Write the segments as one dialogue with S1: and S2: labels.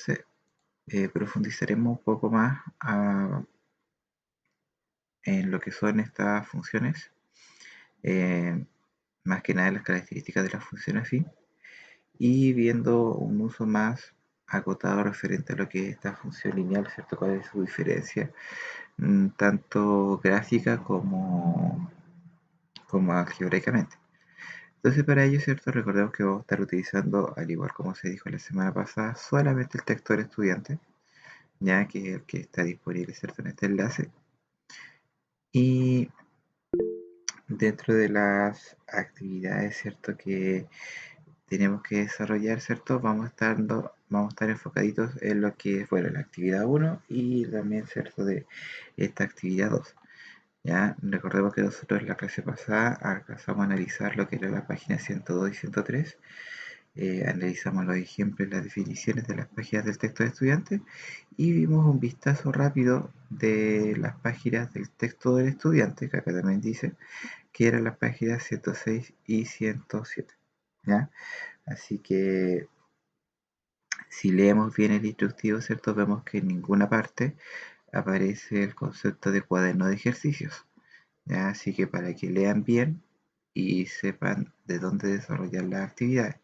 S1: entonces profundizaremos un poco más en lo que son estas funciones, más que nada las características de las funciones afín, y viendo un uso más acotado referente a lo que es esta función lineal, ¿cierto? Cuál es su diferencia, tanto gráfica como algebraicamente. Entonces, para ello, ¿cierto? Recordemos que vamos a estar utilizando, al igual como se dijo la semana pasada, solamente el texto del estudiante, ya que es el que está disponible, ¿cierto? En este enlace. Y dentro de las actividades, ¿cierto? Que tenemos que desarrollar, ¿cierto? Vamos a estar enfocaditos en lo que es, bueno, la actividad 1 y también, ¿cierto? De esta actividad 2. Ya, recordemos que nosotros en la clase pasada alcanzamos a analizar lo que era la página 102 y 103. Analizamos los ejemplos y las definiciones de las páginas del texto de estudiante y vimos un vistazo rápido de las páginas del texto del estudiante, que acá también dice que eran las páginas 106 y 107. ¿Ya? Así que si leemos bien el instructivo, ¿cierto? Vemos que en ninguna parte aparece el concepto de cuaderno de ejercicios. ¿Ya? Así que para que lean bien y sepan de dónde desarrollar las actividades.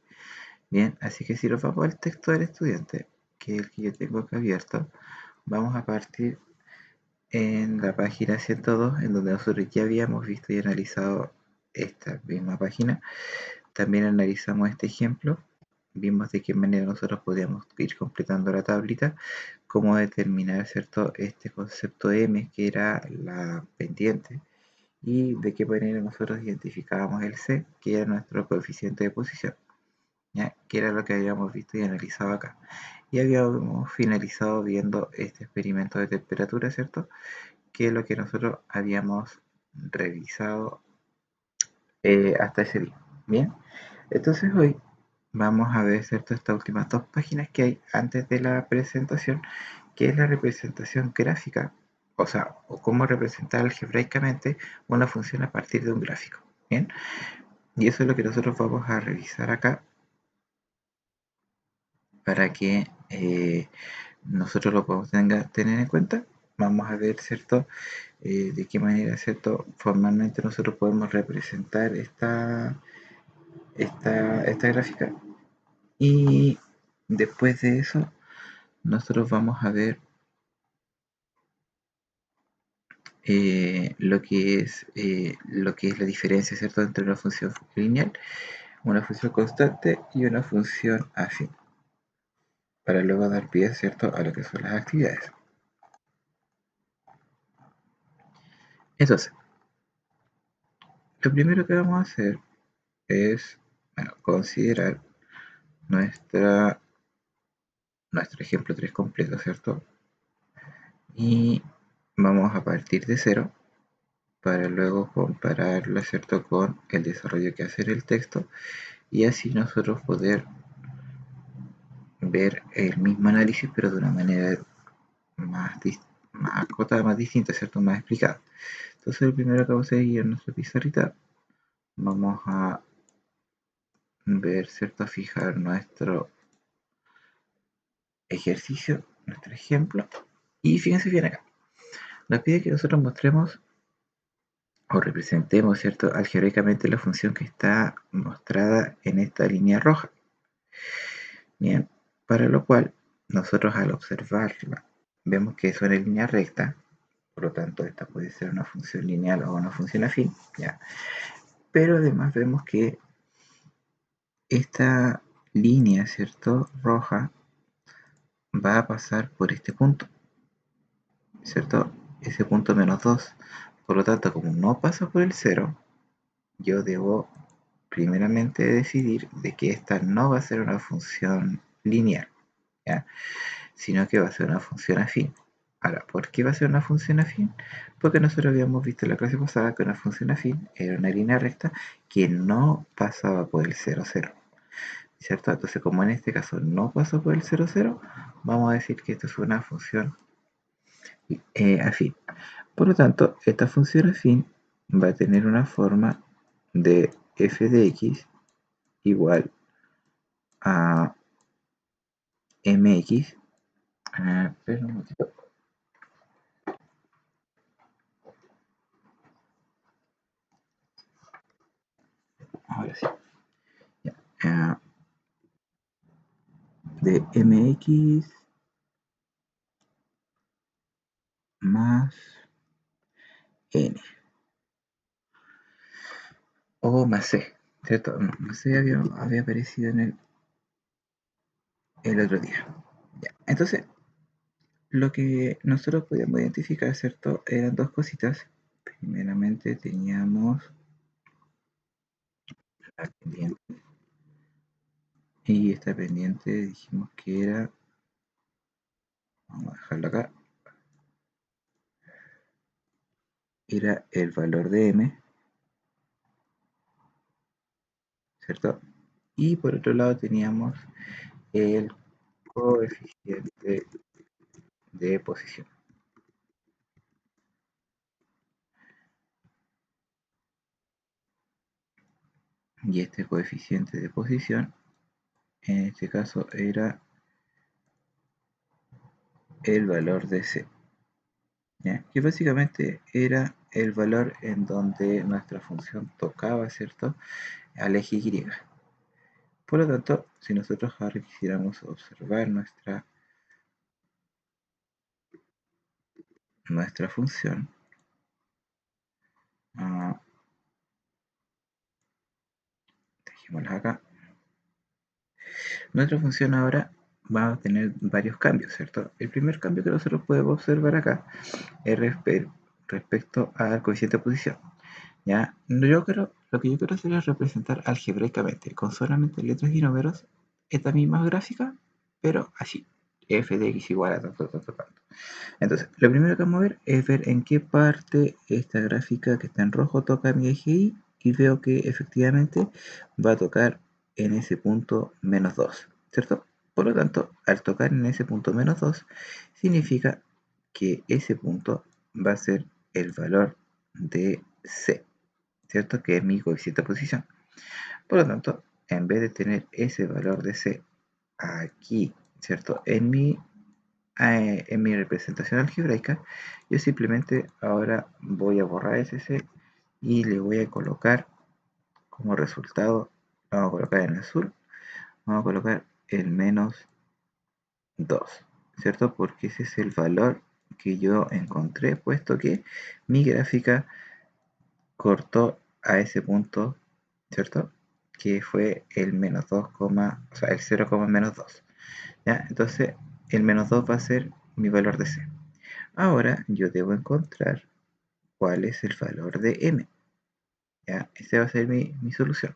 S1: Bien, así que si nos vamos al texto del estudiante, que es el que yo tengo acá abierto, vamos a partir en la página 102, en donde nosotros ya habíamos visto y analizado esta misma página. También analizamos este ejemplo, vimos de qué manera nosotros podíamos ir completando la tablita, cómo determinar, ¿cierto?, este concepto M, que era la pendiente, y de qué manera nosotros identificábamos el C, que era nuestro coeficiente de posición, ¿ya? Que era lo que habíamos visto y analizado acá. Y habíamos finalizado viendo este experimento de temperatura, ¿cierto?, que es lo que nosotros habíamos revisado hasta ese día. Bien, entonces hoy vamos a ver, ¿cierto?, estas últimas dos páginas que hay antes de la presentación, que es la representación gráfica, o sea, o cómo representar algebraicamente una función a partir de un gráfico. Bien, y eso es lo que nosotros vamos a revisar acá para que nosotros lo podamos tener en cuenta. Vamos a ver, ¿cierto?, de qué manera, ¿cierto?, formalmente nosotros podemos representar esta gráfica. Y después de eso, nosotros vamos a ver lo que es la diferencia, ¿cierto?, entre una función lineal, una función constante y una función afín, para luego dar pie, ¿cierto?, a lo que son las actividades. Entonces, lo primero que vamos a hacer es, bueno, considerar nuestro ejemplo 3 completo, ¿cierto? Y vamos a partir de 0 para luego compararlo, ¿cierto?, con el desarrollo que hace el texto, y así nosotros poder ver el mismo análisis pero de una manera más acotada, más distinta, ¿cierto?, más explicada. Entonces lo primero que vamos a ir en nuestra pizarrita, vamos a ver, ¿cierto?, a fijar nuestro ejercicio, nuestro ejemplo, y fíjense bien acá, nos pide que nosotros mostremos o representemos, ¿cierto?, algebraicamente la función que está mostrada en esta línea roja. Bien, para lo cual nosotros al observarla vemos que es una línea recta, por lo tanto esta puede ser una función lineal o una función afín, ¿ya? Pero además vemos que esta línea, ¿cierto?, roja, va a pasar por este punto, ¿cierto? Ese punto -2. Por lo tanto, como no pasa por el 0, yo debo primeramente decidir de que esta no va a ser una función lineal, ¿ya?, sino que va a ser una función afín. Ahora, ¿por qué va a ser una función afín? Porque nosotros habíamos visto en la clase pasada que una función afín era una línea recta que no pasaba por el 0, 0, ¿cierto? Entonces, como en este caso no pasó por el 0, 0, vamos a decir que esto es una función afín. Por lo tanto, esta función afín va a tener una forma de f de x igual a mx Espera un momentito. Ahora sí. Ya. De mx más n o más c, ¿cierto? No, más c había aparecido en el otro día. Ya. Entonces, lo que nosotros podíamos identificar, ¿cierto? Eran dos cositas. Primeramente teníamos la pendiente. Y esta pendiente dijimos que era, vamos a dejarlo acá, era el valor de m, ¿cierto? Y por otro lado teníamos el coeficiente de posición. Y este coeficiente de posición, en este caso, era el valor de c, ¿ya? Que básicamente era el valor en donde nuestra función tocaba, ¿cierto?, al eje y. Por lo tanto, si nosotros ahora quisiéramos observar nuestra función, dejémosla acá. Nuestra función ahora va a tener varios cambios, ¿cierto? El primer cambio que nosotros podemos observar acá es respecto al coeficiente de posición. ¿Ya? Lo que yo quiero hacer es representar algebraicamente, con solamente letras y números, esta misma gráfica, pero así. F de x igual a tanto, tanto, tanto. Entonces, lo primero que vamos a ver es ver en qué parte esta gráfica que está en rojo toca mi eje y veo que efectivamente va a tocar en ese punto menos 2, ¿cierto? Por lo tanto, al tocar en ese punto menos 2, significa que ese punto va a ser el valor de C, ¿cierto? Que es mi coeficiente de posición. Por lo tanto, en vez de tener ese valor de C aquí, ¿cierto? En mi representación algebraica, yo simplemente ahora voy a borrar ese C y le voy a colocar como resultado, vamos a colocar en azul, vamos a colocar el menos 2, ¿cierto? Porque ese es el valor que yo encontré, puesto que mi gráfica cortó a ese punto, ¿cierto? Que fue el menos 2, o sea, el 0, menos 2. ¿Ya? Entonces, el menos 2 va a ser mi valor de C. Ahora yo debo encontrar cuál es el valor de m. ¿Ya? Esa va a ser mi solución.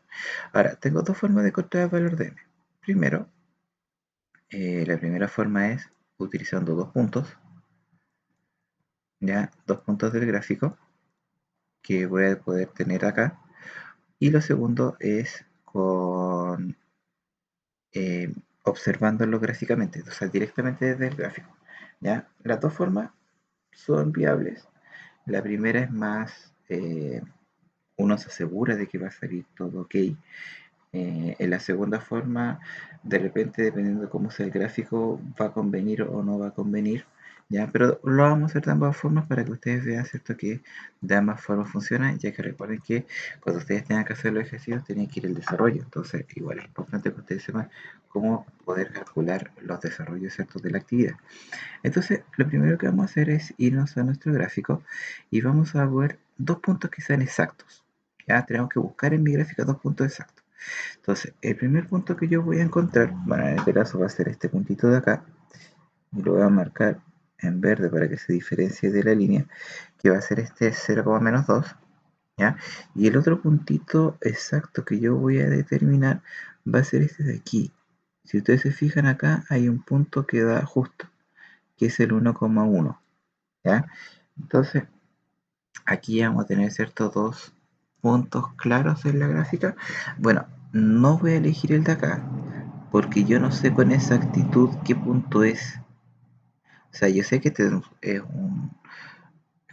S1: Ahora, tengo dos formas de encontrar el valor de m. Primero, la primera forma es utilizando dos puntos, ¿ya? Dos puntos del gráfico que voy a poder tener acá. Y lo segundo es con observándolo gráficamente, o sea, directamente desde el gráfico. ¿Ya? Las dos formas son viables. La primera es más, uno se asegura de que va a salir todo ok. En la segunda forma, de repente, dependiendo de cómo sea el gráfico, va a convenir o no va a convenir. ¿Ya? Pero lo vamos a hacer de ambas formas para que ustedes vean, ¿cierto?, que de ambas formas funciona, ya que recuerden que cuando ustedes tengan que hacer los ejercicios tienen que ir el desarrollo. Entonces, igual es importante que ustedes sepan cómo poder calcular los desarrollos, ¿cierto?, de la actividad. Entonces, lo primero que vamos a hacer es irnos a nuestro gráfico y vamos a ver dos puntos que sean exactos. Ya tenemos que buscar en mi gráfica dos puntos exactos. Entonces, el primer punto que yo voy a encontrar, bueno, en este caso va a ser este puntito de acá, y lo voy a marcar en verde para que se diferencie de la línea, que va a ser este 0, menos 2, ¿ya? Y el otro puntito exacto que yo voy a determinar va a ser este de aquí. Si ustedes se fijan acá, hay un punto que da justo, que es el 1,1, ¿ya? Entonces, aquí vamos a tener ciertos dos puntos claros en la gráfica. Bueno, no voy a elegir el de acá, porque yo no sé con exactitud qué punto es. O sea, yo sé que este es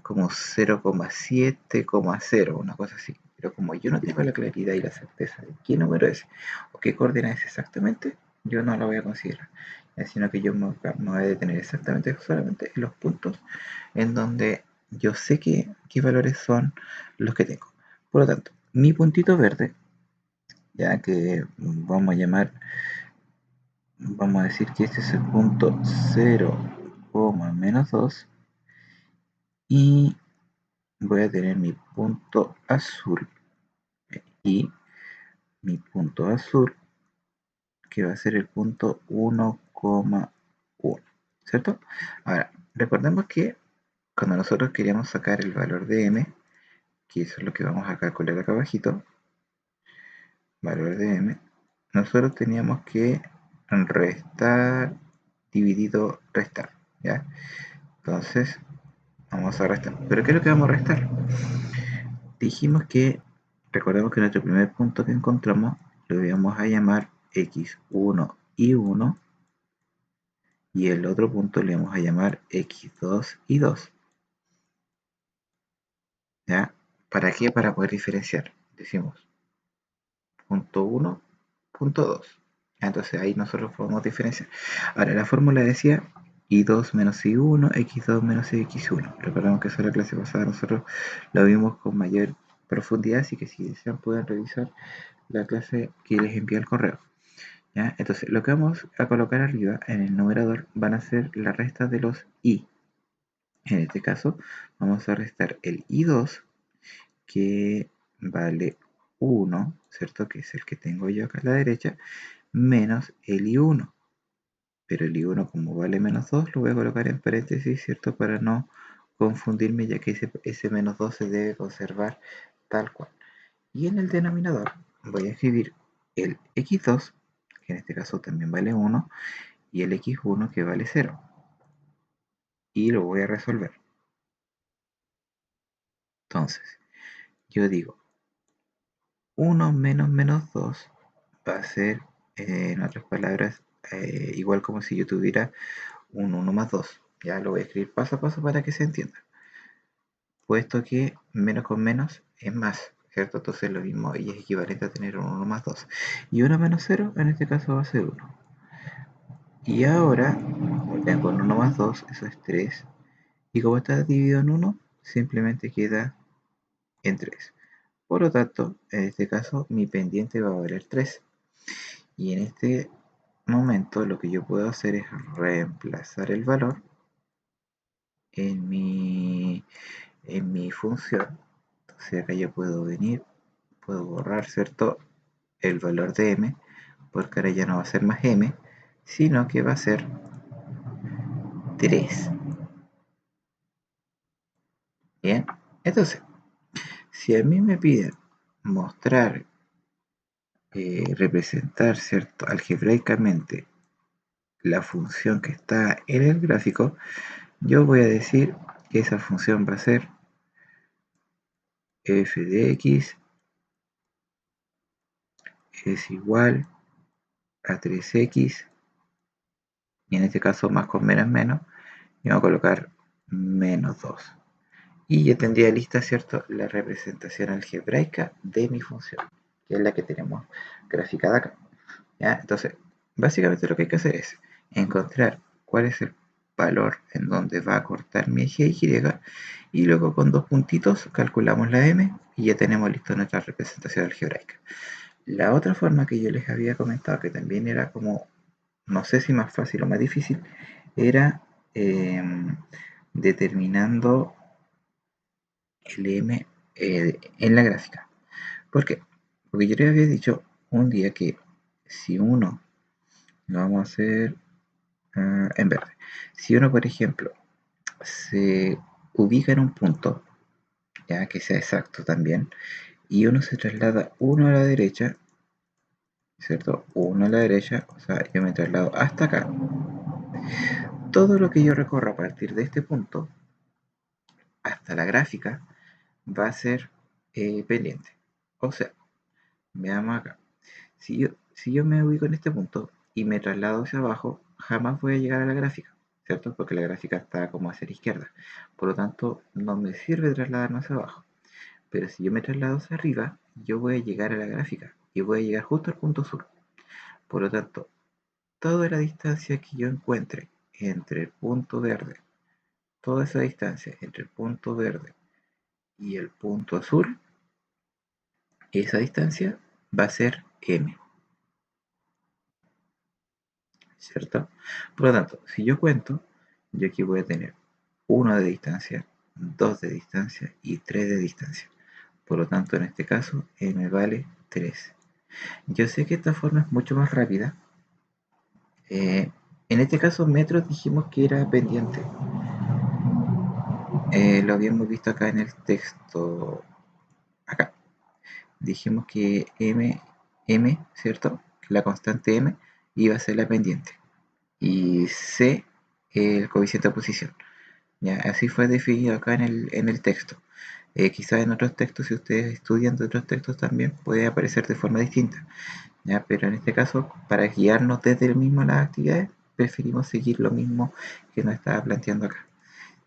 S1: como 0,7,0, una cosa así. Pero como yo no tengo la claridad y la certeza de qué número es o qué coordenada es exactamente, yo no lo voy a considerar. sino que yo me voy a detener exactamente solamente en los puntos en donde yo sé qué valores son los que tengo. Por lo tanto, mi puntito verde, ya que vamos a decir que este es el punto 0, menos 2, y voy a tener mi punto azul y mi punto azul que va a ser el punto 1,1, ¿cierto? Ahora, recordemos que cuando nosotros queríamos sacar el valor de m, que eso es lo que vamos a calcular acá abajito, valor de m, nosotros teníamos que restar, dividido, restar, ¿ya? Entonces, vamos a restar. ¿Pero qué es lo que vamos a restar? Dijimos que, recordemos que nuestro primer punto que encontramos lo íbamos a llamar x1 y 1, y el otro punto le vamos a llamar x2 y 2. ¿Ya? ¿Para qué? Para poder diferenciar. Decimos punto 1, punto 2. Entonces ahí nosotros podemos diferenciar. Ahora, la fórmula decía y2 menos y1, x2 menos x1. Recordemos que eso en la clase pasada nosotros lo vimos con mayor profundidad, así que si desean pueden revisar la clase que les envié al correo. ¿Ya? Entonces, lo que vamos a colocar arriba en el numerador van a ser la resta de los i. En este caso, vamos a restar el i2, que vale 1, ¿cierto? Que es el que tengo yo acá a la derecha, menos el i1. Pero el i1, como vale menos 2, lo voy a colocar en paréntesis, ¿cierto? Para no confundirme, ya que ese menos 2 se debe conservar tal cual. Y en el denominador voy a escribir el x2, que en este caso también vale 1, y el x1, que vale 0. Y lo voy a resolver. Entonces, yo digo 1 menos menos 2 va a ser, en otras palabras, igual como si yo tuviera un 1 más 2. Ya lo voy a escribir paso a paso para que se entienda. Puesto que menos con menos es más, ¿cierto? Entonces lo mismo y es equivalente a tener un 1 más 2. Y 1 menos 0 en este caso va a ser 1. Y ahora, como tengo un 1 más 2, eso es 3. Y como está dividido en 1, simplemente queda en 3. Por lo tanto, en este caso, mi pendiente va a valer 3. Y en este momento lo que yo puedo hacer es reemplazar el valor en mi función. Entonces acá yo puedo venir, puedo borrar, ¿cierto? El valor de m, porque ahora ya no va a ser más m, sino que va a ser 3. Bien, entonces, si a mí me piden mostrar, representar, ¿cierto? Algebraicamente la función que está en el gráfico, yo voy a decir que esa función va a ser f de x es igual a 3x, y en este caso más con menos menos, y vamos a colocar menos 2. Y ya tendría lista, ¿cierto?, la representación algebraica de mi función, que es la que tenemos graficada acá. ¿Ya? Entonces, básicamente lo que hay que hacer es encontrar cuál es el valor en donde va a cortar mi eje Y, y luego con dos puntitos calculamos la m y ya tenemos listo nuestra representación algebraica. La otra forma que yo les había comentado, que también era como, no sé si más fácil o más difícil, era determinando el m en la gráfica. ¿Por qué? Porque yo les había dicho un día que si uno, lo vamos a hacer en verde, si uno, por ejemplo, se ubica en un punto, ya que sea exacto también, y uno se traslada uno a la derecha, ¿cierto? Uno a la derecha, o sea, yo me traslado hasta acá. Todo lo que yo recorra a partir de este punto hasta la gráfica va a ser pendiente. O sea, veamos acá. Si yo me ubico en este punto y me traslado hacia abajo, jamás voy a llegar a la gráfica, ¿cierto? Porque la gráfica está como hacia la izquierda. Por lo tanto, no me sirve trasladarme hacia abajo. Pero si yo me traslado hacia arriba, yo voy a llegar a la gráfica y voy a llegar justo al punto sur. Por lo tanto, toda la distancia que yo encuentre entre el punto verde, toda esa distancia entre el punto verde y el punto azul, esa distancia va a ser m, ¿cierto? Por lo tanto, si yo cuento, yo aquí voy a tener 1 de distancia, 2 de distancia y 3 de distancia. Por lo tanto, en este caso, m vale 3. Yo sé que esta forma es mucho más rápida. En este caso, metros dijimos que era pendiente. Lo habíamos visto acá en el texto. Acá. Dijimos que m, ¿cierto? La constante m iba a ser la pendiente. Y c, el coeficiente de posición. ¿Ya? Así fue definido acá en el texto. Quizás en otros textos, si ustedes estudian de otros textos también, puede aparecer de forma distinta. ¿Ya? Pero en este caso, para guiarnos desde el mismo las actividades, preferimos seguir lo mismo que nos estaba planteando acá.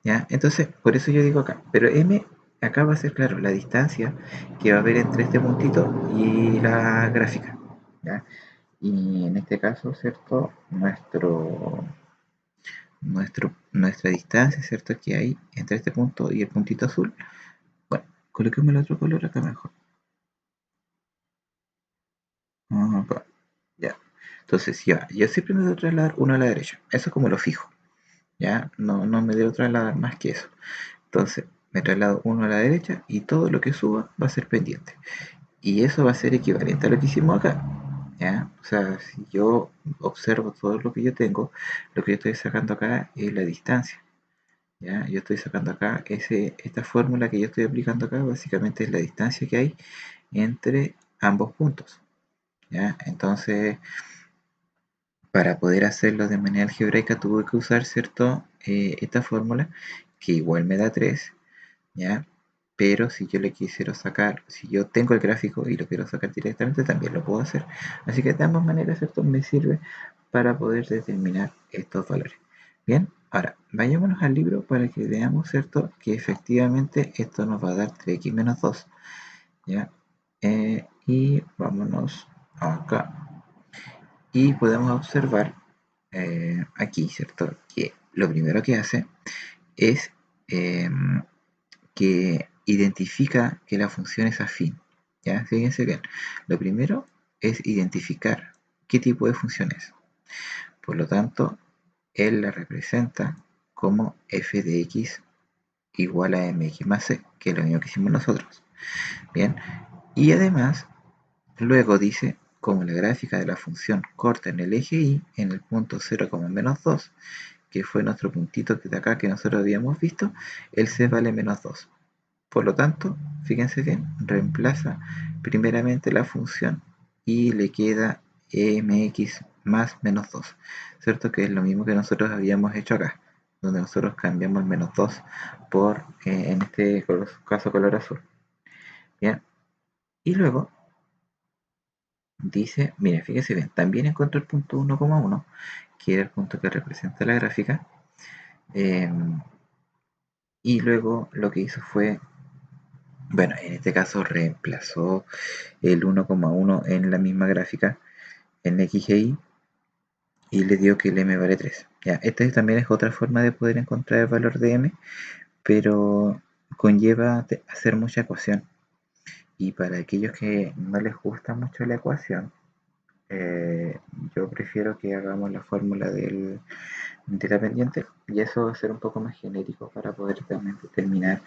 S1: ¿Ya? Entonces, por eso yo digo acá, pero m acá va a ser, claro, la distancia que va a haber entre este puntito y la gráfica. ¿Ya? Y en este caso, ¿cierto? Nuestra distancia, ¿cierto? Que hay entre este punto y el puntito azul. Bueno, coloquemos el otro color acá mejor. Acá. Ya. Entonces, ya, yo siempre me debo trasladar uno a la derecha. Eso es como lo fijo. ¿Ya? No me debo trasladar más que eso. Entonces, me traslado uno a la derecha y todo lo que suba va a ser pendiente. Y eso va a ser equivalente a lo que hicimos acá. ¿Ya? O sea, si yo observo todo lo que yo tengo, lo que yo estoy sacando acá es la distancia. ¿Ya? Yo estoy sacando acá, esta fórmula que yo estoy aplicando acá, básicamente es la distancia que hay entre ambos puntos. ¿Ya? Entonces, para poder hacerlo de manera algebraica tuve que usar, ¿cierto? Esta fórmula, que igual me da 3, ¿ya? Pero si yo le quisiera sacar, si yo tengo el gráfico y lo quiero sacar directamente, también lo puedo hacer. Así que de ambas maneras, ¿cierto? Me sirve para poder determinar estos valores. Bien, ahora vayámonos al libro para que veamos, ¿cierto? Que efectivamente esto nos va a dar 3x menos 2, ¿ya? Y vámonos acá. Y podemos observar aquí, ¿cierto? Que lo primero que hace es que identifica que la función es afín. ¿Ya? Fíjense bien. Lo primero es identificar qué tipo de función es. Por lo tanto, él la representa como f de x igual a mx más c, que es lo mismo que hicimos nosotros. Bien. Y además, luego dice, como la gráfica de la función corta en el eje y en el punto 0, menos 2, que fue nuestro puntito de acá que nosotros habíamos visto, el c vale menos 2. Por lo tanto, fíjense bien, reemplaza primeramente la función y le queda mx más menos 2, ¿cierto? Que es lo mismo que nosotros habíamos hecho acá, donde nosotros cambiamos el menos 2 por, en este caso, color azul. Bien, y luego dice, miren, fíjense bien, también encontró el punto 1,1, que era el punto que representa la gráfica, y luego lo que hizo fue, bueno, en este caso reemplazó el 1,1 en la misma gráfica en XGI y le dio que el m vale 3. Ya, esta también es otra forma de poder encontrar el valor de m, pero conlleva hacer mucha ecuación. Y para aquellos que no les gusta mucho la ecuación, eh, yo prefiero que hagamos la fórmula de la pendiente, y eso va a ser un poco más genérico para poder también determinar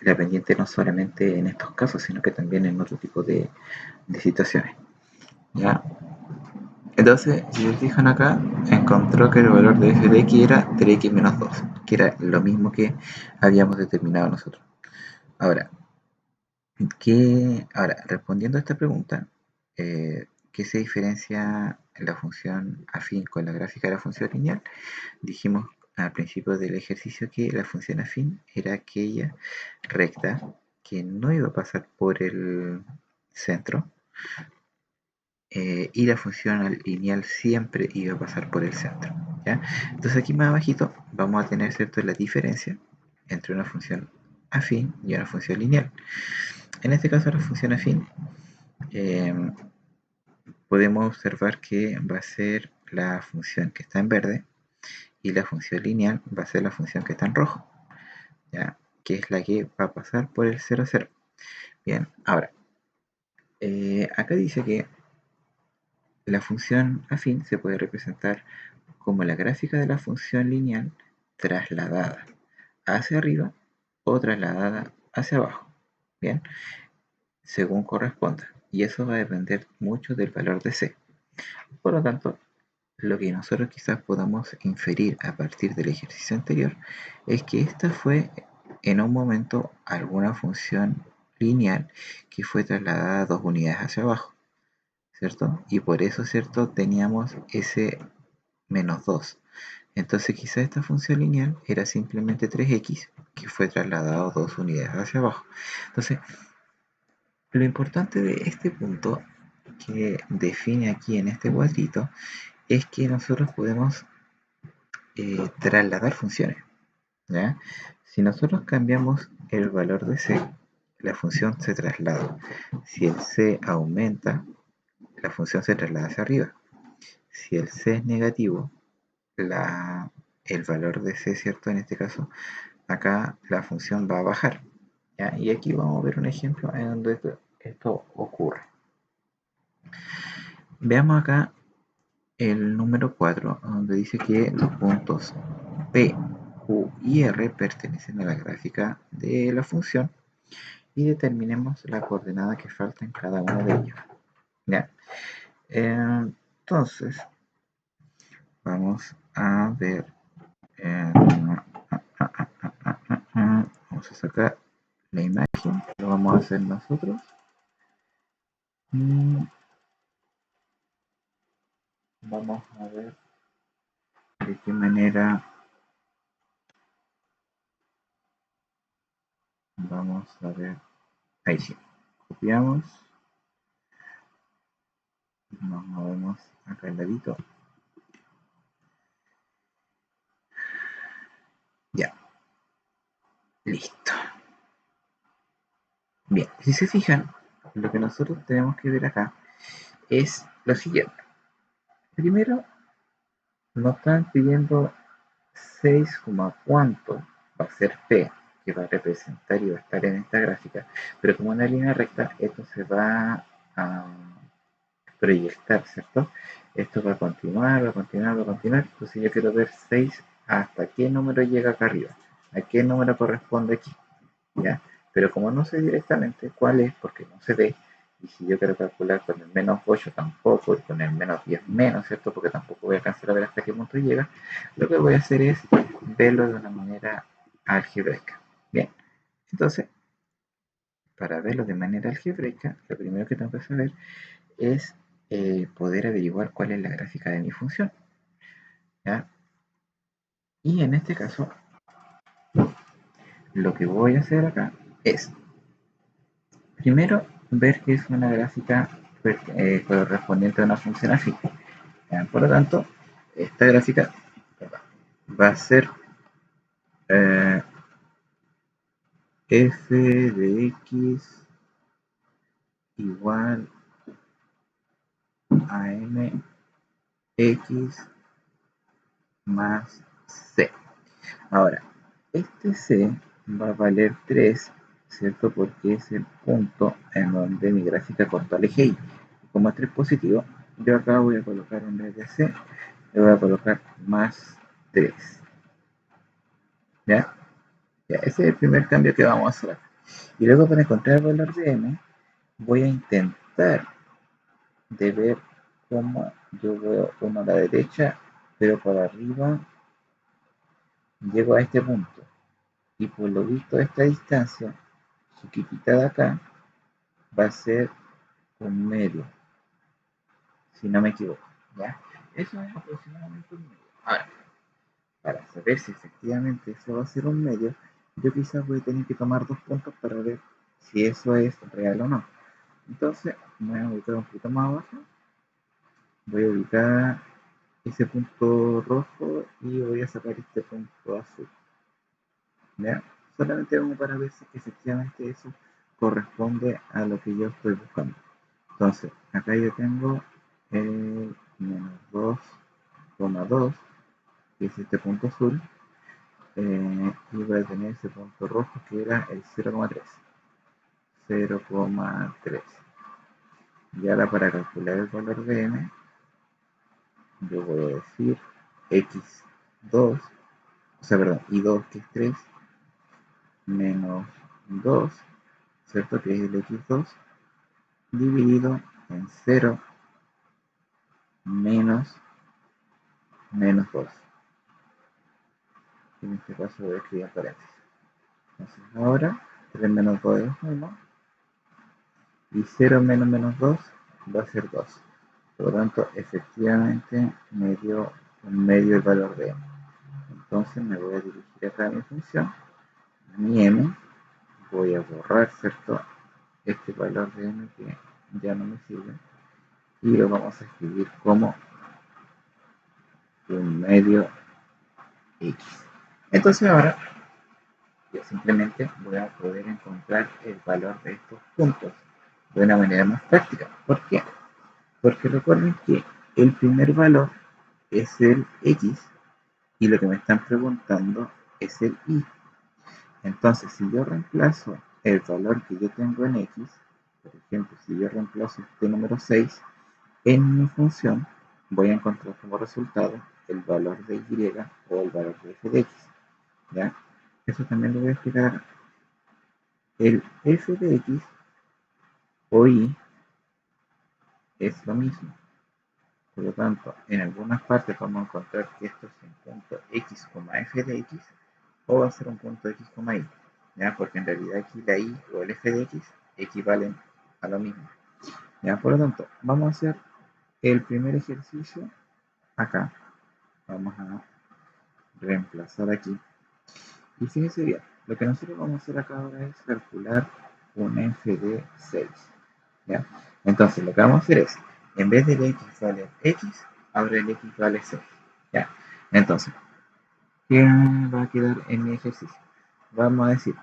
S1: la pendiente no solamente en estos casos, sino que también en otro tipo de situaciones. ¿Ya? Entonces, si se fijan acá, encontró que el valor de f de x era 3x menos 2, que era lo mismo que habíamos determinado nosotros. Ahora, respondiendo a esta pregunta, ¿qué se diferencia la función afín con la gráfica de la función lineal? Dijimos al principio del ejercicio que la función afín era aquella recta que no iba a pasar por el centro, y la función lineal siempre iba a pasar por el centro. ¿Ya? Entonces aquí más abajito vamos a tener, ¿cierto?, la diferencia entre una función afín y una función lineal. En este caso la función afín, podemos observar que va a ser la función que está en verde y la función lineal va a ser la función que está en rojo, ¿ya? Que es la que va a pasar por el 0, 0. Bien, ahora, acá dice que la función afín se puede representar como la gráfica de la función lineal trasladada hacia arriba o trasladada hacia abajo. Bien, según corresponda. Y eso va a depender mucho del valor de C. Por lo tanto, lo que nosotros quizás podamos inferir a partir del ejercicio anterior es que esta fue en un momento alguna función lineal que fue trasladada 2 unidades hacia abajo, ¿cierto? Y por eso, ¿cierto? Teníamos ese -2. Entonces quizás esta función lineal era simplemente 3x que fue trasladado 2 unidades hacia abajo. Entonces, lo importante de este punto que define aquí en este cuadrito es que nosotros podemos trasladar funciones, ¿ya? Si nosotros cambiamos el valor de c, la función se traslada. Si el c aumenta, la función se traslada hacia arriba. Si el c es negativo, el valor de c, ¿cierto? En este caso, acá la función va a bajar, ¿ya? Y aquí vamos a ver un ejemplo en donde esto ocurre. Veamos acá el número 4, donde dice que los puntos P, Q y R pertenecen a la gráfica de la función y determinemos la coordenada que falta en cada uno de ellos. ¿Ya? Entonces, vamos a ver. Vamos a sacar la imagen, lo vamos a hacer nosotros. Vamos a ver de qué manera vamos a ver. Ahí sí, copiamos, nos movemos acá al ladito. Ya, listo. Bien, si se fijan, lo que nosotros tenemos que ver acá es lo siguiente. Primero, nos están pidiendo 6, cuánto va a ser P, que va a representar y va a estar en esta gráfica, pero como una línea recta, esto se va a proyectar, ¿cierto? Esto va a continuar, va a continuar, va a continuar, entonces yo quiero ver 6 hasta qué número llega acá arriba, a qué número corresponde aquí, ¿ya? Pero como no sé directamente cuál es, porque no se ve, y si yo quiero calcular con el -8 tampoco, y con el -10 menos, ¿cierto? Porque tampoco voy a alcanzar a ver hasta qué punto llega, lo que voy a hacer es verlo de una manera algebraica. Bien, entonces, para verlo de manera algebraica, lo primero que tengo que saber es poder averiguar cuál es la gráfica de mi función, ¿ya? Y en este caso, lo que voy a hacer acá es primero, ver que es una gráfica correspondiente a una función afín. Por lo tanto, esta gráfica va a ser eh, f de x igual a mx más c. Ahora, este c va a valer 3, ¿cierto? Porque es el punto en donde mi gráfica cortó al eje y. Como es 3 positivo, yo acá voy a colocar en vez de c, le voy a colocar más 3. ¿Ya? Ya, ese es el primer cambio que vamos a hacer. Y luego para encontrar el valor de m, voy a intentar de ver cómo yo veo uno a la derecha, pero por arriba llego a este punto. Y por lo visto esta distancia, chiquitita de acá, va a ser un medio, si no me equivoco. ¿Ya? Eso es aproximadamente un medio. Ahora, para saber si efectivamente eso va a ser un medio, yo quizás voy a tener que tomar 2 puntos para ver si eso es real o no. Entonces, me voy a ubicar un poquito más abajo, voy a ubicar ese punto rojo y voy a sacar este punto azul, ¿ya? Solamente como para ver si efectivamente eso corresponde a lo que yo estoy buscando. Entonces, acá yo tengo el -2 2, que es este punto azul, y voy a tener ese punto rojo que era el 0,3. 0,3. Y ahora para calcular el valor de m, yo voy a decir x2, o sea, perdón, y2 que es 3, menos 2, ¿cierto? Que es el x2, dividido en 0 menos 2. En este caso voy a escribir en paréntesis. Entonces ahora 3 menos 2 es 1, y 0 menos 2 va a ser 2. Por lo tanto, efectivamente me dio un medio el valor de m. Entonces me voy a dirigir acá a mi función, a mi m, voy a borrar, ¿cierto?, este valor de m que ya no me sirve, y lo vamos a escribir como un medio x. Entonces ahora yo simplemente voy a poder encontrar el valor de estos puntos de una manera más práctica. ¿Por qué? Porque recuerden que el primer valor es el x y lo que me están preguntando es el y. Entonces, si yo reemplazo el valor que yo tengo en x, por ejemplo, si yo reemplazo este número 6 en mi función, voy a encontrar como resultado el valor de y o el valor de f de x. ¿Ya? Eso también lo voy a explicar acá. El f de x o y es lo mismo. Por lo tanto, en algunas partes vamos a encontrar que esto es un punto x, f de x, o va a ser un punto x, y. ¿Ya? Porque en realidad aquí la y o el f de x equivalen a lo mismo. ¿Ya? Por lo tanto, vamos a hacer el primer ejercicio acá. Vamos a reemplazar aquí. Y fíjense bien, lo que nosotros vamos a hacer acá ahora es calcular un f de 6. ¿Ya? Entonces, lo que vamos a hacer es, en vez del x vale x, ahora el x vale 6. ¿Ya? Entonces, ¿qué va a quedar en mi ejercicio? Vamos a decir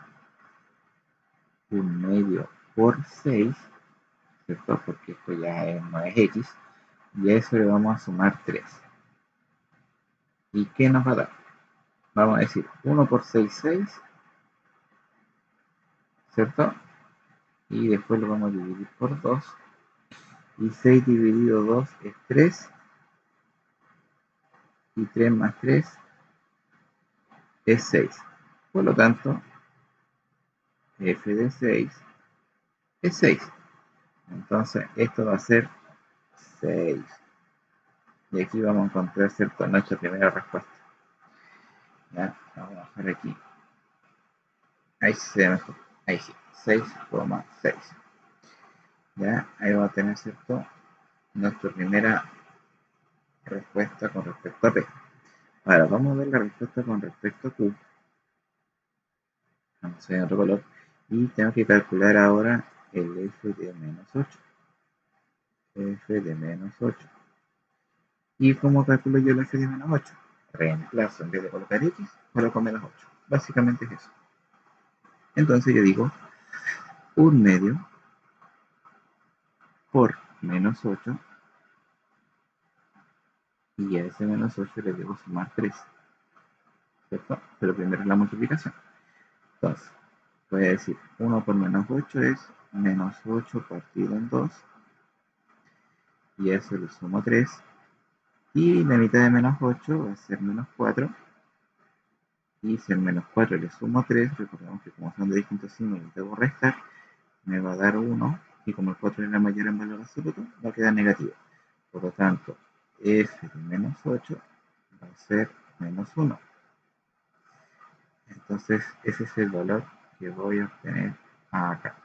S1: un medio por 6, ¿cierto? Porque esto ya no es x, y a eso le vamos a sumar 3. ¿Y qué nos va a dar? Vamos a decir 1 por 6, 6, ¿cierto? Y después lo vamos a dividir por 2, y 6 dividido 2 es 3, y 3 más 3 es 6. Por lo tanto, f de 6 es 6. Entonces, esto va a ser 6. Y aquí vamos a encontrar, ¿cierto?, nuestra primera respuesta. ¿Ya? Vamos a bajar aquí. Ahí se ve mejor. Ahí sí, 6,6. ¿Ya? Ahí vamos a tener, ¿cierto?, nuestra primera respuesta con respecto a P. Ahora, vamos a ver la respuesta con respecto a Q. Vamos a ver otro color. Y tengo que calcular ahora el f de menos 8. F de menos 8. ¿Y cómo calculo yo el f de menos 8? Reemplazo, en vez de colocar x, coloco menos 8. Básicamente es eso. Entonces yo digo 1 medio por menos 8, y a ese menos 8 le debo sumar 3, ¿cierto? Pero primero es la multiplicación. Entonces, voy a decir 1 por menos 8 es menos 8 partido en 2, y a eso le sumo 3, y la mitad de menos 8 va a ser menos 4, y si al menos 4 le sumo 3, recordemos que como son de distintos signos y debo restar, me va a dar 1, y como el 4 es la mayor en valor absoluto, va a quedar negativo. Por lo tanto, f de menos 8 va a ser menos 1. Entonces, ese es el valor que voy a obtener acá.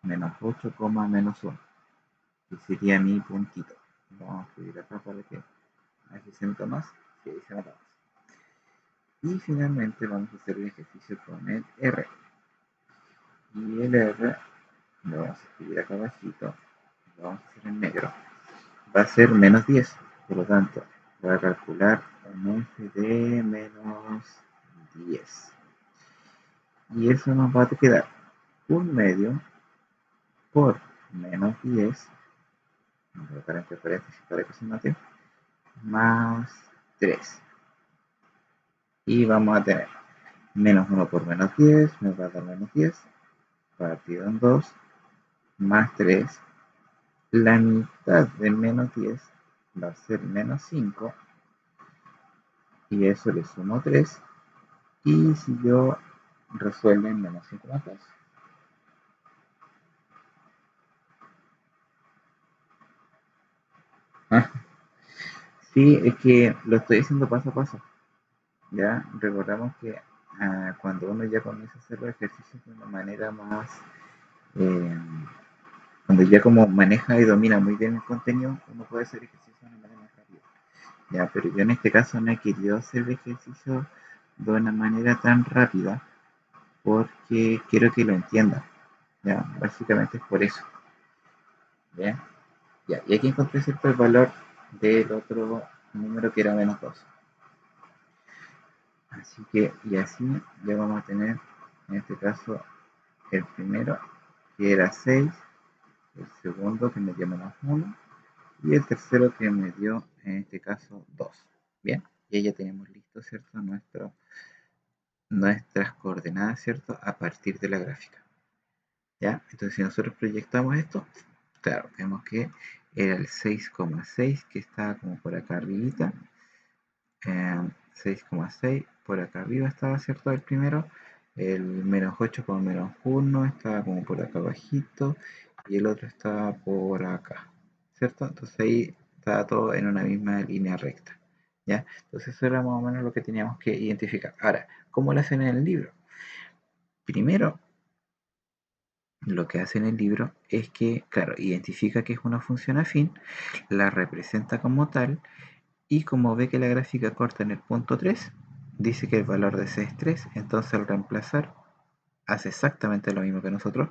S1: Menos 8, menos 1. Y sería mi puntito. Vamos a escribir acá para que aquí se nota más. Y ahí se nota más. Y finalmente vamos a hacer el ejercicio con el R. Y el R lo vamos a escribir acá abajito. Lo vamos a hacer en negro. Va a ser menos 10. Por lo tanto, voy a calcular un f de menos 10. Y eso nos va a quedar 1 medio por menos 10, voy a colocar entre paréntesis para que se note, más 3. Y vamos a tener menos 1 por menos 10, me va a dar menos 10, partido en 2, más 3. La mitad de menos 10 va a ser menos 5, y eso le sumo 3. Y si yo resuelvo en menos 5 más 2. Ah, sí, es que lo estoy haciendo paso a paso. Ya recordamos que cuando uno ya comienza a hacer los ejercicios de una manera más, eh, cuando ya como maneja y domina muy bien el contenido, uno puede hacer ejercicios de una manera más rápida. Ya, pero yo en este caso no he querido hacer el ejercicio de una manera tan rápida porque quiero que lo entiendan. Ya, básicamente es por eso. ¿Ya? Ya, y aquí encontré cierto el valor del otro número que era menos 2. Así que, y así ya vamos a tener, en este caso, el primero, que era 6, el segundo que me dio menos 1, y el tercero que me dio, en este caso, 2. Bien, y ahí ya tenemos listo, ¿cierto? Nuestras coordenadas, ¿cierto? A partir de la gráfica. ¿Ya? Entonces, si nosotros proyectamos esto, claro, vemos que era el 6,6 que estaba como por acá arribita, 6,6 por acá arriba estaba, ¿cierto? El primero, el menos 8 con menos 1 estaba como por acá abajito, y el otro estaba por acá, ¿cierto? Entonces ahí estaba todo en una misma línea recta, ¿ya? Entonces eso era más o menos lo que teníamos que identificar. Ahora, ¿cómo lo hacen en el libro? Primero, lo que hace en el libro es que, claro, identifica que es una función afín, la representa como tal, y como ve que la gráfica corta en el punto 3, dice que el valor de C es 3, entonces al reemplazar hace exactamente lo mismo que nosotros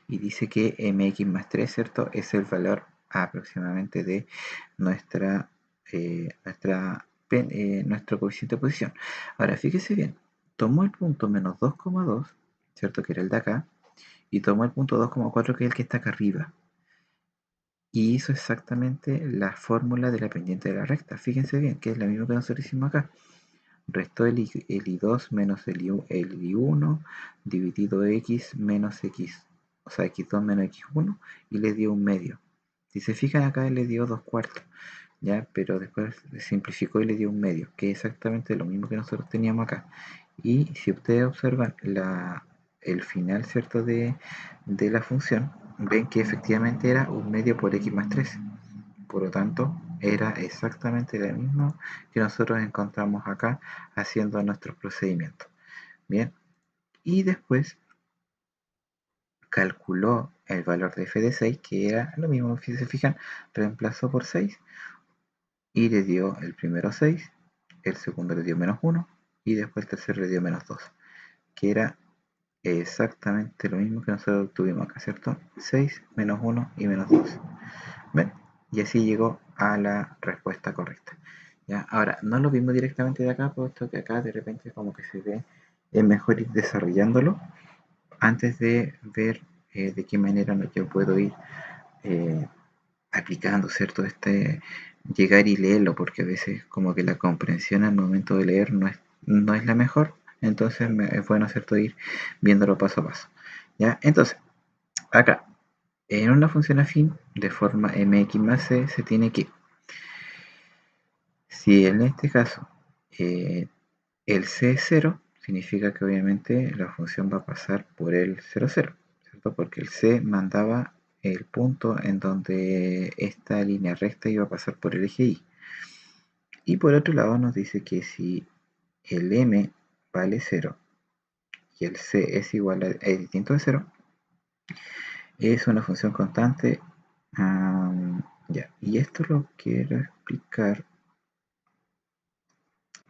S1: y dice que mx más 3, ¿cierto? Es el valor aproximadamente de nuestra, nuestro coeficiente de posición. Ahora, fíjese bien, tomó el punto menos 2,2, ¿cierto? Que era el de acá, y tomó el punto 2,4, que es el que está acá arriba. Y hizo exactamente la fórmula de la pendiente de la recta. Fíjense bien, que es la misma que nosotros hicimos acá. Restó el I2 menos el I1 dividido X menos X, o sea, X2 menos X1, y le dio un medio. Si se fijan acá, le dio 2 cuartos, ¿ya? Pero después simplificó y le dio un medio, que es exactamente lo mismo que nosotros teníamos acá. Y si ustedes observan el final, ¿cierto? De la función, ven que efectivamente era un medio por X más 3. Por lo tanto, era exactamente lo mismo que nosotros encontramos acá haciendo nuestros procedimientos. Bien, y después calculó el valor de f de 6, que era lo mismo, si se fijan, reemplazó por 6 y le dio el primero 6, el segundo le dio menos 1 y después el tercero le dio menos 2, que era exactamente lo mismo que nosotros tuvimos acá, ¿cierto? 6 menos 1 y menos 2. ¿Ven? Y así llegó a la respuesta correcta. ¿Ya? Ahora, no lo vimos directamente de acá, puesto que acá de repente como que se ve, es mejor ir desarrollándolo antes de ver de qué manera yo puedo ir eh, aplicando, ¿cierto? Llegar y leerlo, porque a veces como que la comprensión al momento de leer no es la mejor, entonces es bueno, ¿cierto? Ir viéndolo paso a paso. ¿Ya? Entonces, acá, en una función afín de forma mx más c se tiene que, si en este caso el c es 0, significa que obviamente la función va a pasar por el 0, 0, ¿cierto? Porque el c mandaba el punto en donde esta línea recta iba a pasar por el eje y. Y por otro lado nos dice que si el m vale 0 y el c es igual es distinto de 0, es una función constante. Ya, y esto lo quiero explicar.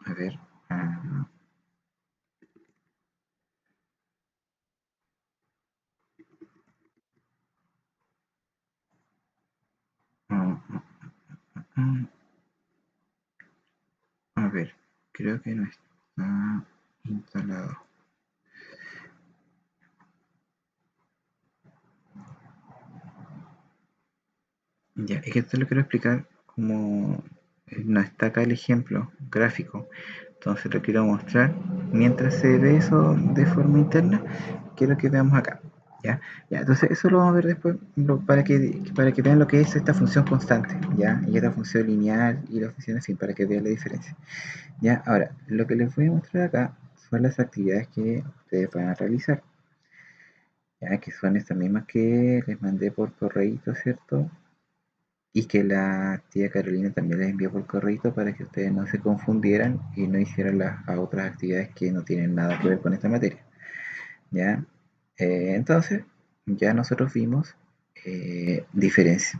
S1: A ver. ah, mm, mm, a ver, creo que no está instalado. Ya, es que esto lo quiero explicar como no está acá el ejemplo gráfico, entonces lo quiero mostrar mientras se ve eso de forma interna. Quiero que veamos acá. Ya, entonces eso lo vamos a ver después para que vean lo que es esta función constante, ¿ya? Y esta función lineal y la función así, para que vean la diferencia. Ya, ahora, lo que les voy a mostrar acá son las actividades que ustedes van a realizar, ya que son estas mismas que les mandé por correo, ¿cierto? Y que la tía Carolina también les envió por correo para que ustedes no se confundieran y no hicieran las otras actividades que no tienen nada que ver con esta materia. ¿Ya? Entonces, ya nosotros vimos,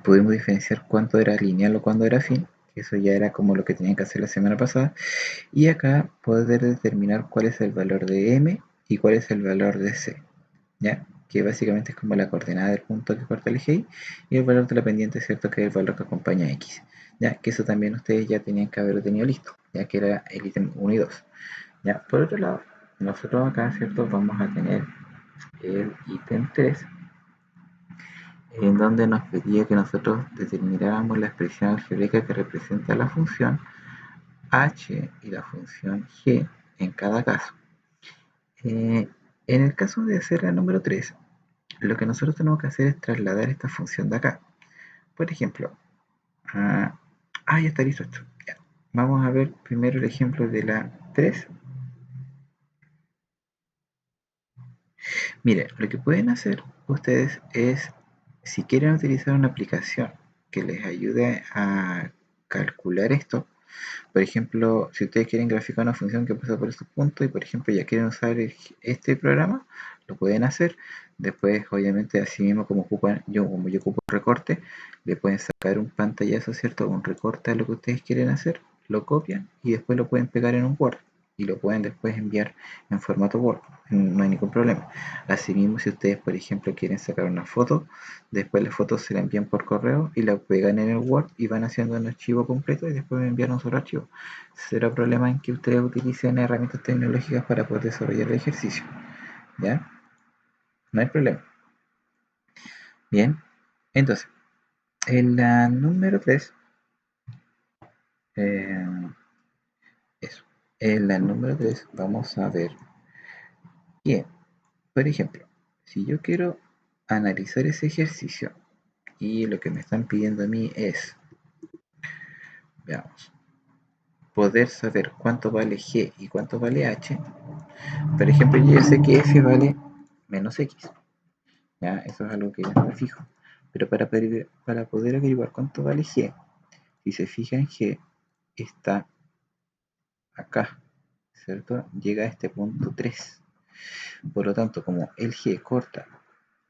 S1: pudimos diferenciar cuánto era lineal o cuándo era afín, que eso ya era como lo que tenían que hacer la semana pasada, y acá poder determinar cuál es el valor de m y cuál es el valor de c, ¿ya? Que básicamente es como la coordenada del punto que corta el eje Y, y el valor de la pendiente, ¿cierto? Que es el valor que acompaña a X, ¿ya? Que eso también ustedes ya tenían que haberlo tenido listo, ya que era el ítem 1 y 2, ¿ya? Por otro lado, nosotros acá, ¿cierto? Vamos a tener el ítem 3, en donde nos pedía que nosotros determináramos la expresión algebraica que representa la función h y la función g en cada caso. En el caso de hacer la número 3, lo que nosotros tenemos que hacer es trasladar esta función de acá. Por ejemplo, ya está listo esto. Ya. Vamos a ver primero el ejemplo de la 3. Mire, lo que pueden hacer ustedes es, si quieren utilizar una aplicación que les ayude a calcular esto, por ejemplo, si ustedes quieren graficar una función que pasa por estos puntos y por ejemplo ya quieren usar este programa, lo pueden hacer. Después, obviamente, así mismo como yo ocupo recorte, le pueden sacar un pantallazo, ¿cierto? Un recorte a lo que ustedes quieren hacer, lo copian y después lo pueden pegar en un Word y lo pueden después enviar en formato Word, no hay ningún problema. Asimismo, si ustedes, por ejemplo, quieren sacar una foto, después la foto se la envían por correo y la pegan en el Word y van haciendo un archivo completo y después me envían un solo archivo. Será problema en que ustedes utilicen herramientas tecnológicas para poder desarrollar el ejercicio, ¿ya? No hay problema. Bien, entonces, en la número 3, eh, eso. En la número 3 vamos a ver que, por ejemplo, si yo quiero analizar ese ejercicio y lo que me están pidiendo a mí es, veamos, poder saber cuánto vale G y cuánto vale H. Por ejemplo, yo sé que F vale menos X, ¿ya? Eso es algo que ya está fijo. Pero para poder averiguar cuánto vale G, si se fijan, G está acá, ¿cierto? Llega a este punto 3. Por lo tanto, como el G corta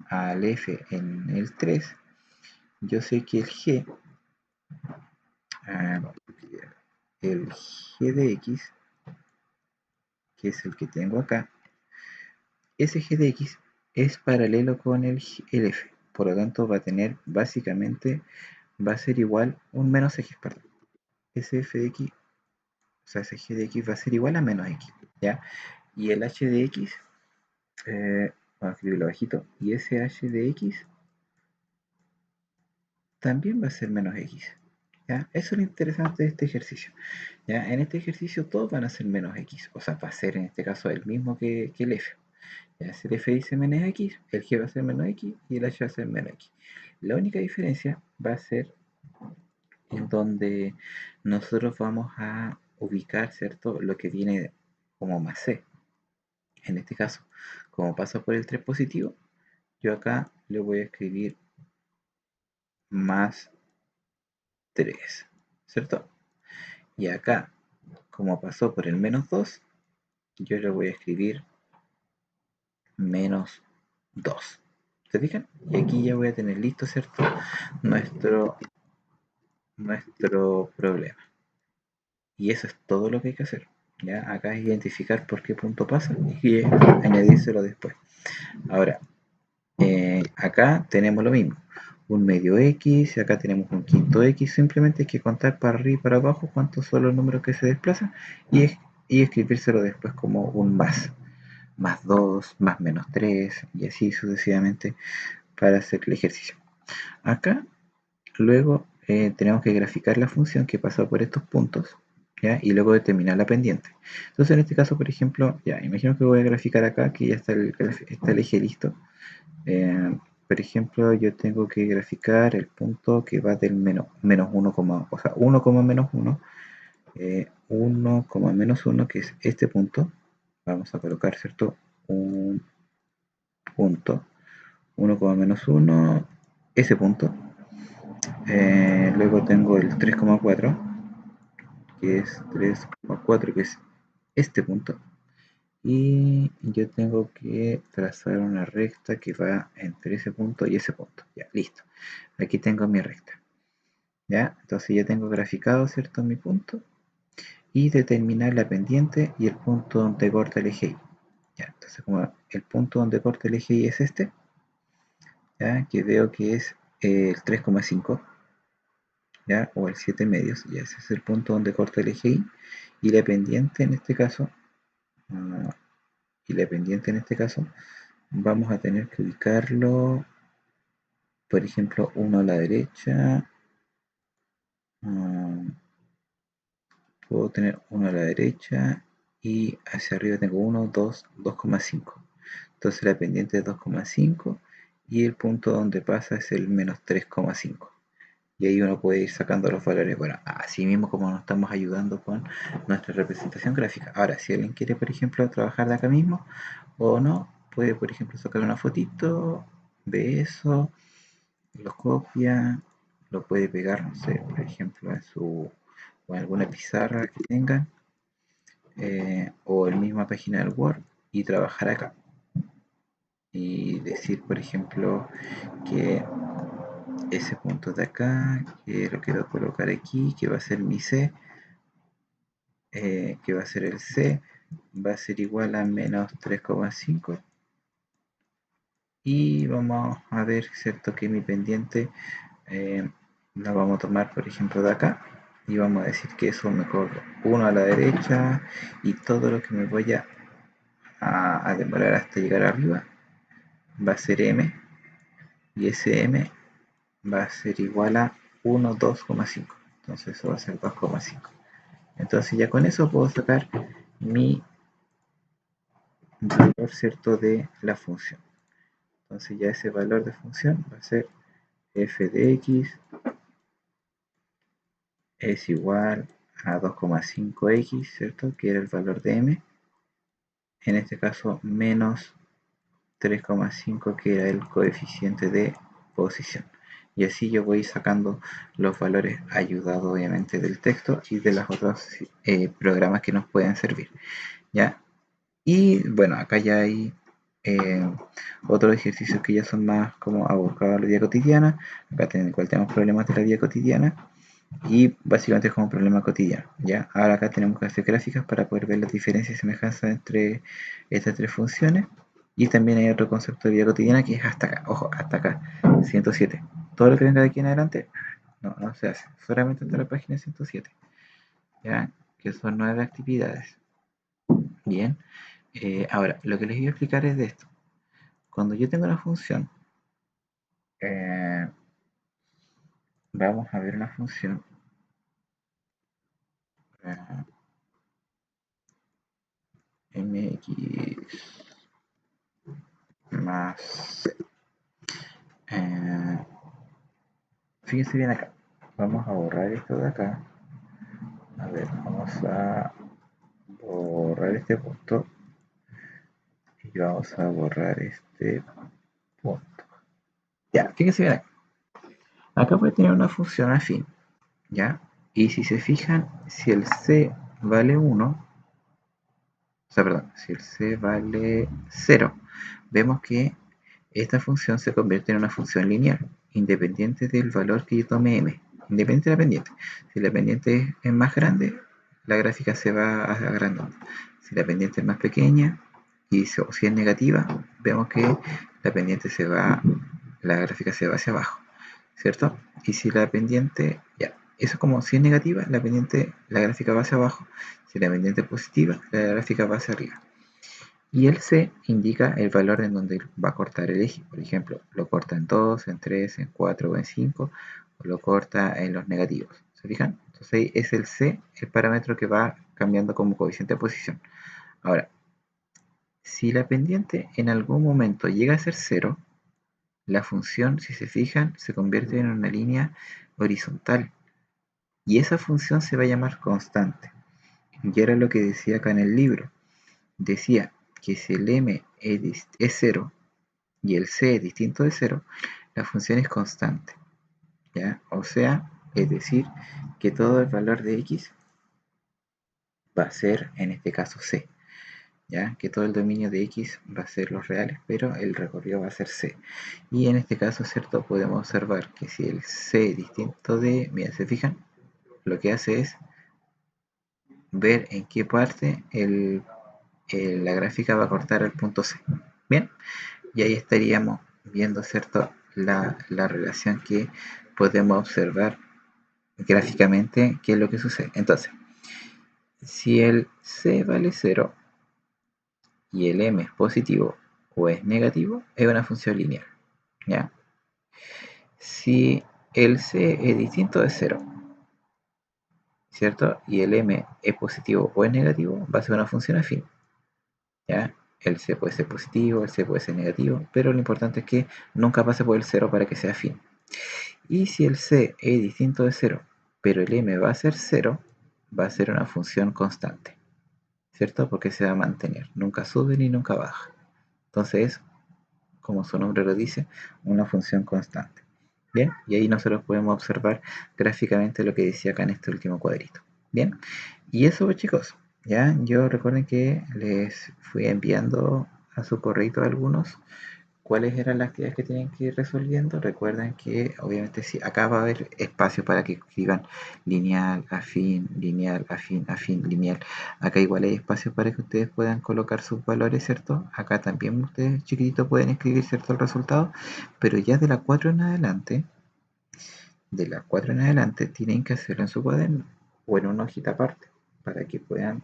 S1: al F en el 3, yo sé que ah, el G de X, que es el que tengo acá, ese G de X es paralelo con el F. Por lo tanto, va a tener, básicamente, va a ser igual un menos X, perdón. Ese F de X, o sea, ese G de X va a ser igual a menos X, ¿ya? Y el H de X, vamos a escribirlo bajito, y ese H de X también va a ser menos X, ¿ya? Eso es lo interesante de este ejercicio, ¿ya? En este ejercicio todos van a ser menos X, o sea, va a ser en este caso el mismo que el F. Ya, si el F dice menos X, el G va a ser menos X y el H va a ser menos X. La única diferencia va a ser en donde nosotros vamos a ubicar, ¿cierto? Lo que viene como más C. En este caso, como pasa por el 3 positivo, yo acá le voy a escribir más 3, ¿cierto? Y acá, como pasó por el menos 2, yo le voy a escribir menos 2. ¿Se fijan? Y aquí ya voy a tener listo, ¿cierto? Nuestro, nuestro problema. Y eso es todo lo que hay que hacer. ¿Ya? Acá es identificar por qué punto pasa y añadírselo después. Ahora, acá tenemos lo mismo. Un medio X, acá tenemos un quinto X. Simplemente hay que contar para arriba y para abajo cuántos son los números que se desplazan y escribírselo después como un más 2, más menos 3 y así sucesivamente para hacer el ejercicio. Acá, luego, tenemos que graficar la función que pasa por estos puntos, ¿ya? Y luego determinar la pendiente. Entonces en este caso, por ejemplo, ya, imagino que voy a graficar acá, que ya está el eje listo. Por ejemplo, yo tengo que graficar el punto que va del menos 1, o sea, 1, menos 1, 1, menos 1, que es este punto. Vamos a colocar, ¿cierto? Un punto, 1, menos 1, ese punto. Luego tengo el 3,4, que es 3,4, que es este punto. Y yo tengo que trazar una recta que va entre ese punto y ese punto. Ya, listo. Aquí tengo mi recta. ¿Ya? Entonces ya tengo graficado, ¿cierto? Mi punto. Y determinar la pendiente y el punto donde corta el eje Y. ¿Ya? Entonces como el punto donde corta el eje Y es este, ¿ya? Que veo que es el 3,5, ¿ya? O el 7 medios. Y ese es el punto donde corta el eje Y. Y la pendiente en este caso, vamos a tener que ubicarlo, por ejemplo, uno a la derecha. Puedo tener uno a la derecha y hacia arriba tengo 1, 2, 2,5. Entonces la pendiente es 2,5 y el punto donde pasa es el menos 3,5. Y ahí uno puede ir sacando los valores. Bueno, así mismo como nos estamos ayudando con nuestra representación gráfica. Ahora, si alguien quiere, por ejemplo, trabajar de acá mismo o no, puede, por ejemplo, sacar una fotito de eso, lo copia, lo puede pegar, no sé, por ejemplo, o en alguna pizarra que tengan, o en la misma página del Word, y trabajar acá. Y decir, por ejemplo, que ese punto de acá, que lo quiero colocar aquí, que va a ser mi C, que va a ser el C, va a ser igual a menos 3,5. Y vamos a ver, ¿cierto? Que mi pendiente la vamos a tomar, por ejemplo, de acá. Y vamos a decir que eso me corre 1 a la derecha y todo lo que me voy a demorar hasta llegar arriba va a ser M. Y ese M va a ser igual a 1, 2,5. Entonces eso va a ser 2,5. Entonces ya con eso puedo sacar mi valor, ¿cierto? De la función. Entonces ya ese valor de función va a ser f de x es igual a 2,5x, ¿cierto? Que era el valor de m. En este caso, menos 3,5, que era el coeficiente de posición. Y así yo voy sacando los valores ayudados, obviamente, del texto y de los otros programas que nos pueden servir. ¿Ya? Y bueno, acá ya hay otros ejercicios que ya son más como abocados a la vida cotidiana. Acá tenemos problemas de la vida cotidiana. Y básicamente es como un problema cotidiano, ¿ya? Ahora acá tenemos que hacer gráficas para poder ver las diferencias y semejanzas entre estas tres funciones. Y también hay otro concepto de vida cotidiana que es hasta acá, ojo, hasta acá, 107. Todo lo que venga de aquí en adelante, no se hace, solamente hasta la página 107, ¿ya? Que son 9 actividades. Bien, ahora, lo que les voy a explicar es de esto. Cuando yo tengo una función, eh, vamos a ver una función mx más fíjense bien acá. Vamos a borrar esto de acá. A ver, vamos a borrar este punto. Y vamos a borrar este punto. Ya, fíjense bien acá. Acá puede tener una función afín. ¿Ya? Y si se fijan, si el c vale 1, o sea, perdón, si el c vale 0, vemos que esta función se convierte en una función lineal, independiente del valor que yo tome m, independiente de la pendiente. Si la pendiente es más grande, la gráfica se va agrandando. Si la pendiente es más pequeña, o si es negativa, vemos que la gráfica se va hacia abajo, ¿cierto? Y si la pendiente, ya, eso es como si es negativa, la gráfica va hacia abajo. Si la pendiente es positiva, la gráfica va hacia arriba. Y el C indica el valor en donde va a cortar el eje. Por ejemplo, lo corta en 2, en 3, en 4 o en 5, lo corta en los negativos. ¿Se fijan? Entonces ahí es el C, el parámetro que va cambiando como coeficiente de posición. Ahora, si la pendiente en algún momento llega a ser 0, la función, si se fijan, se convierte en una línea horizontal. Y esa función se va a llamar constante. Y era lo que decía acá en el libro. Decía que si el m es 0 y el c es distinto de 0, la función es constante. ¿Ya? O sea, es decir, que todo el valor de x va a ser, en este caso, c. ¿Ya? Que todo el dominio de x va a ser los reales, pero el recorrido va a ser c. Y en este caso, ¿cierto? Podemos observar que si el c es distinto de... Mira, ¿se fijan? Lo que hace es ver en qué parte la gráfica va a cortar el punto C. Bien, y ahí estaríamos viendo, ¿cierto? La relación que podemos observar gráficamente, qué es lo que sucede. Entonces, si el C vale 0 y el M es positivo o es negativo, es una función lineal. ¿Ya? Si el C es distinto de 0, ¿cierto? Y el M es positivo o es negativo, va a ser una función afín. ¿Ya? El C puede ser positivo, el C puede ser negativo, pero lo importante es que nunca pase por el 0 para que sea afín. Y si el C es distinto de 0, pero el M va a ser 0, va a ser una función constante, ¿cierto? Porque se va a mantener, nunca sube ni nunca baja. Entonces, como su nombre lo dice, una función constante. Bien, y ahí nosotros podemos observar gráficamente lo que decía acá en este último cuadrito. Bien, y eso, chicos, ya yo recuerden que les fui enviando a su correo algunos cuáles eran las actividades que tienen que ir resolviendo. Recuerden que obviamente sí, acá va a haber espacio para que escriban lineal, afín, lineal, afín, afín, lineal. Acá igual hay espacio para que ustedes puedan colocar sus valores, ¿cierto? Acá también ustedes chiquititos pueden escribir, ¿cierto? El resultado, pero ya de la 4 en adelante, tienen que hacerlo en su cuaderno o en una hojita aparte para que puedan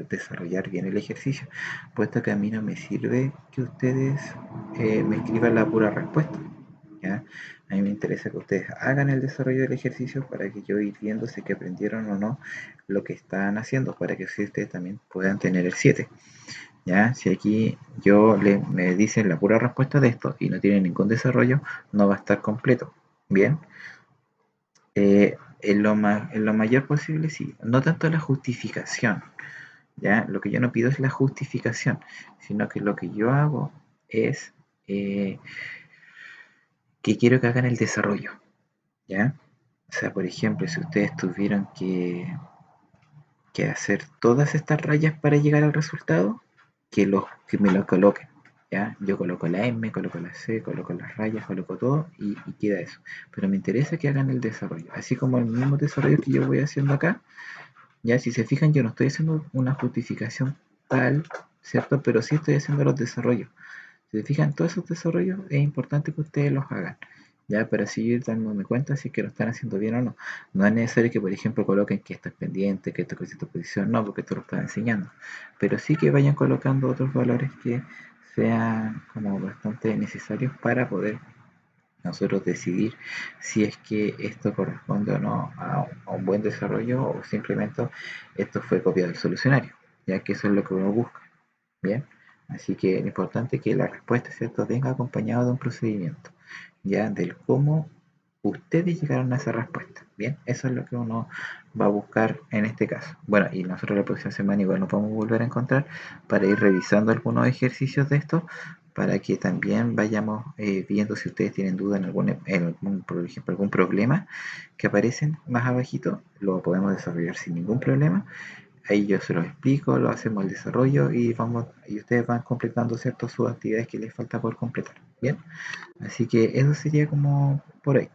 S1: desarrollar bien el ejercicio, puesto que a mí no me sirve que ustedes me escriban la pura respuesta. ¿Ya? A mí me interesa que ustedes hagan el desarrollo del ejercicio para que yo ir viendo si que aprendieron o no lo que están haciendo, para que ustedes también puedan tener el 7. ¿Ya? Si aquí me dicen la pura respuesta de esto y no tienen ningún desarrollo, no va a estar completo. Bien, en lo mayor posible, sí. No tanto la justificación, ¿ya? Lo que yo no pido es la justificación, sino que lo que yo hago es eh, que quiero que hagan el desarrollo, ¿ya? O sea, por ejemplo, si ustedes tuvieron que hacer todas estas rayas para llegar al resultado, que me lo coloquen, ¿ya? Yo coloco la M, coloco la C, coloco las rayas, coloco todo y queda eso. Pero me interesa que hagan el desarrollo, así como el mismo desarrollo que yo voy haciendo acá. Ya, si se fijan, yo no estoy haciendo una justificación tal, ¿cierto? Pero sí estoy haciendo los desarrollos. Si se fijan, todos esos desarrollos es importante que ustedes los hagan. Ya, para así ir dándome cuenta si es que lo están haciendo bien o no. No es necesario que, por ejemplo, coloquen que esto es pendiente, que esto es cosita posición, no, porque esto lo están enseñando. Pero sí que vayan colocando otros valores que sean como bastante necesarios para poder nosotros decidir si es que esto corresponde o no a un buen desarrollo o simplemente esto fue copia del solucionario, ya que eso es lo que uno busca. Bien, así que lo importante es que la respuesta, ¿cierto?, venga acompañado de un procedimiento, ya del cómo ustedes llegaron a esa respuesta. Bien, eso es lo que uno va a buscar en este caso. Bueno, y nosotros la próxima semana igual nos vamos a volver a encontrar para ir revisando algunos ejercicios de estos, para que también vayamos viendo si ustedes tienen duda por ejemplo, algún problema que aparecen más abajito, lo podemos desarrollar sin ningún problema. Ahí yo se los explico, lo hacemos el desarrollo y ustedes van completando ciertas sus actividades que les falta por completar. Bien, así que eso sería como por ahí.